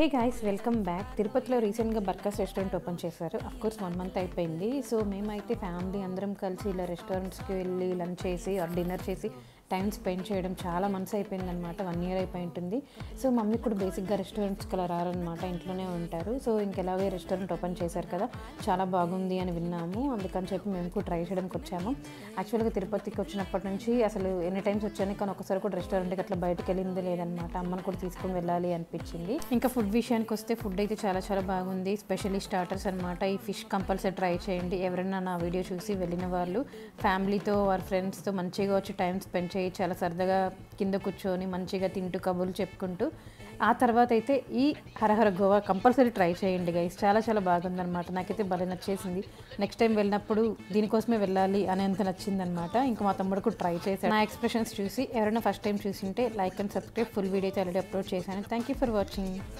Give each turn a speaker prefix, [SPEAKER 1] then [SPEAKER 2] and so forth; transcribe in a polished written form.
[SPEAKER 1] Hey guys welcome back. తిరుపతిలో రీసెంట్గా Barkas restaurant open చేశారు. అఫ్కోర్స్ 1 మంత్ అయిపోయింది. సో మేమైతే ఫ్యామిలీ అందరం కలిసి ఇలా రెస్టారెంట్స్కి వెళ్ళి లంచ్ చేసి డిన్నర్ చేసి టైం స్పెండ్ చేయడం చాలా మంత్స్ అయిపోయిందనమాట. 1 ఇయర్ అయిపోయి ఉంటుంది. సో మమ్మీ కూడా బేసిక్గా రెస్టారెంట్స్కి అలా రారనమాట, ఇంట్లోనే ఉంటారు. సో ఇంకెలాగే రెస్టారెంట్ ఓపెన్ చేశారు కదా, చాలా బాగుంది అని విన్నాము. అందుకని చెప్పి మేము కూడా ట్రై చేయడానికి వచ్చాము. యాక్చువల్గా తిరుపతికి వచ్చినప్పటి నుంచి అసలు ఎన్ని టైమ్స్ వచ్చాను, కానీ ఒకసారి కూడా రెస్టారెంట్కి అట్లా బయటకు వెళ్ళింది లేదనమాట. అమ్మను కూడా తీసుకొని వెళ్ళాలి అనిపించింది. ఇంకా ఫుడ్ విషయానికి వస్తే ఫుడ్ అయితే చాలా చాలా బాగుంది. స్పెషల్లీ స్టార్టర్స్ అనమాట. ఈ ఫిష్ కంపల్సరీ ట్రై చేయండి. ఎవరైనా నా వీడియో చూసి వెళ్ళిన వాళ్ళు ఫ్యామిలీతో వారి ఫ్రెండ్స్తో మంచిగా వచ్చి టైం స్పెండ్ చేయి, చాలా సరదాగా కింద కూర్చొని మంచిగా తింటూ కబుర్లు చెప్పుకుంటూ ఆ తర్వాత అయితే ఈ హరహర గోవా కంపల్సరీ ట్రై చేయండి గైస్. చాలా చాలా బాగుందనమాట. నాకైతే భలే నచ్చేసింది. నెక్స్ట్ టైం వెళ్ళినప్పుడు దీనికోసమే వెళ్ళాలి అనేంత నచ్చిందనమాట. ఇంకా మా తమ్ముడు కూడా ట్రై చేశాను. నా ఎక్స్ప్రెషన్స్ చూసి ఎవరైనా ఫస్ట్ టైం చూసింటే like and subscribe. Full video అయితే ఆల్రెడీ అప్లోడ్ చేశాను. Thank you for watching.